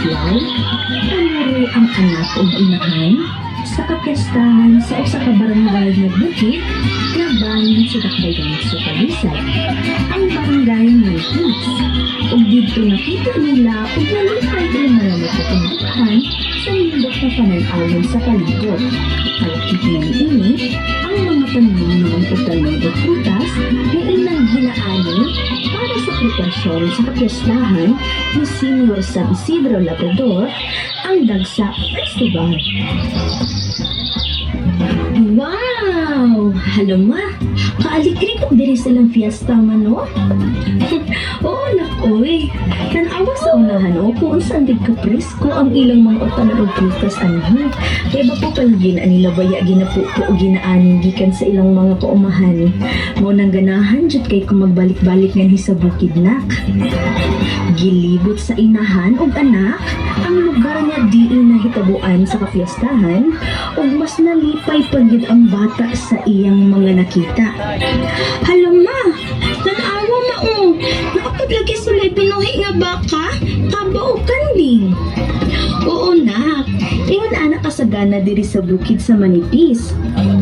adlaw, panuroy ang anak ug inahan sa kapiyastahan sa usa ka barangay nga bukid nga bahin sa Dakbayan sa Talisay. Ang barangay Malpis. Ug dito nakita nila ug nalipay ang mga katumbahan sa lindot na panan-awon sa palibot. Kalakip ng ini, ang mga tanim ng utalon o prutas na ilang ginaani para sa preparasyon sa kapiyastahan ni Senior San Isidro Labrador, ang Dagsa Festival. Wow! Halama! Kaalikri ko diri sa lang fiesta man, no? Oo, nakoy. Tanawa sa unahan, o, kung saan din kaprisko ang ilang mga utanan o prutas anhan. Kaya ba po palagin anila baya ginapupo o ginaanin gikan sa ilang mga kaumahan. Mo nang ganahan, jud kay kung magbalik-balik nga sa bukid nak. Gilibot sa inahan o anak, ang lugar nga diin na hitabuan sa kapiyastahan o mas nalipay pagid ang bata sa iyang mga nakita. Halama, tanawa mao, nakapaglagi sulay pinuhi nga baka, kaba o kanding. Oo nak, ingon anak kasagana diri sa bukid sa Manipis.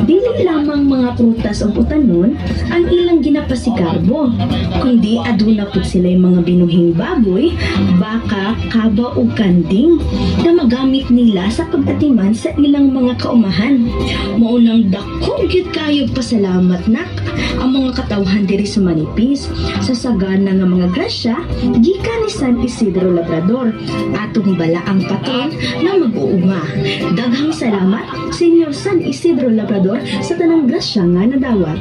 Dili lamang mga prutas o utanon ang ilang ginapasigarbo, kundi aduna pud sila mga binuhing baboy, baka, kaba o kanding na magamit nila sa pagtatiman sa ilang mga kaumahan. Maunang dako gyud kayo pasalamat nak ang mga katawhan diri sa Manipis sa sagana nga mga grasya gikan ni San Isidro Labrador atong balaang patron na mag-uuma. Daghang salamat Senior San Isidro Labrador sa tanang grasya nga nadawat.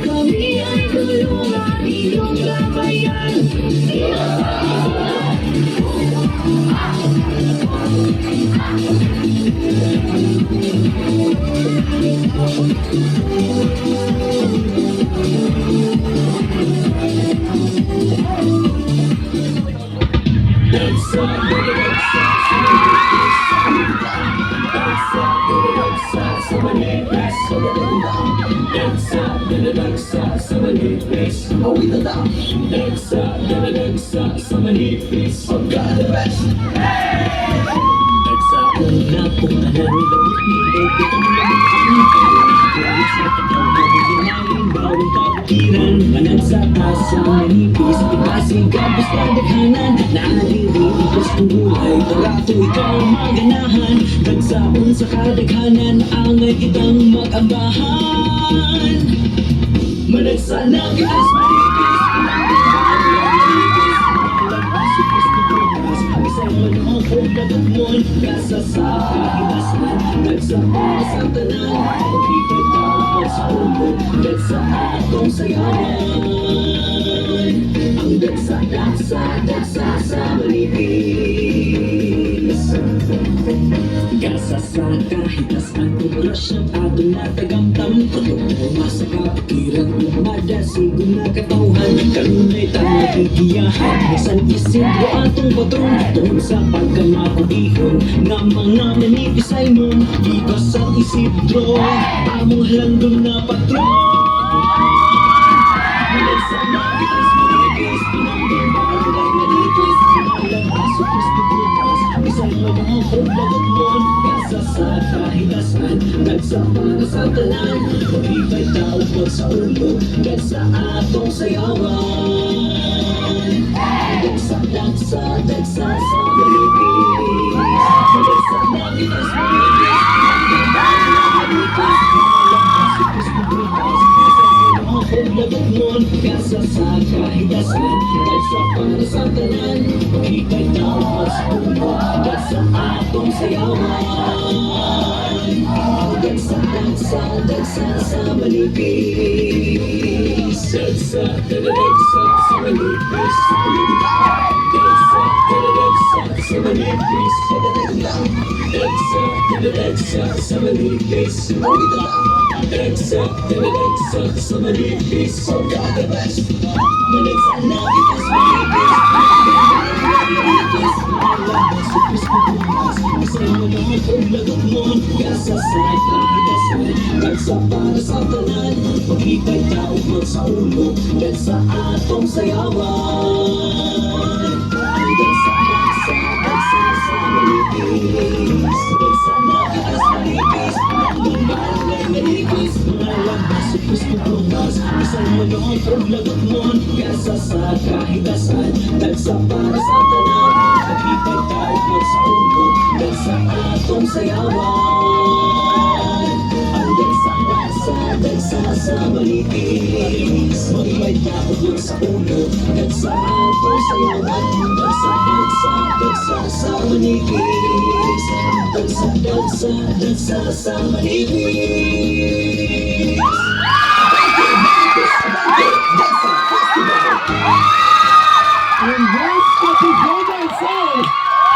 Kami ay tulungan iyong gabayan. Sa manipis, pagka-the-best. Nagsauna po na nalulawit nito, kita mo lang ang kalit sa katawhan, ginayang bawang kapikiran, managsaka sa manipis, ipasing gabos na daghanan, naalirin, gulay, tarato ikaw maganahan, nagsaon sa kadaghanan, angay kitang mag-ambahan. Managsana kitas manipis, kasasakitas man, nagsapas ang tanan, pag-ibig tapos sa ulo, dagsa atong sayawan. Ang dagsa sa manipis. sa kahitasan kung crush ang atong natagamtam Pagkakama sa kapikiran umada sigo na katauhan Kanunay tang nakikiyahan Bisan isidro atong patron Tungod sa pagkamakudihon Nga mga manipisay nun Di ka sa isidro Among halandong na patron Mulat sa nabitas manipis Pinagdamang ay nanipis Pinalang asupis paglupas Bisan mga paglagot mon Kasa sa kahitasan Nagsapara sa tanan Pag-ibay tao pag sa ulo Kasa atong sayawan Dagsa sa manipis Mulat sa nabitas manipis Pinagdamang ay nanipis Pinalang asupis paglupas Paglagot mon Kasa sa kahitasan Nagsapara sa tanan Pag-ibay tao pag sa ulo Kasa atong sayawan Dagsa sa manipis Dagsa sa manipis Dagsa sa manipis Dagsa sa manipis Dagsa sa manipis Pagkakabas Malit sa nabitas manipis Manipis Supis ko bukas Isang mga paglagot mon Kasa sa kahitasan Dagsa para sa tanan Pag-ibay tao pag sa ulo Dagsa atong sayawan Dagsa sa manipis Dagsa nabitas manipis Manipis manipis Malabas supis ko bukas Isang mga paglagot mon Kasa sa kahitasan Dagsa para sa tanan Pag-ibay tao pag sa ulo Dagsa atong sayawan Ang dagsa sa manipis Pag-ibay tao pag sa ulo Dagsa atong sayawan Dagsa sa manipis Dagsa sa manipis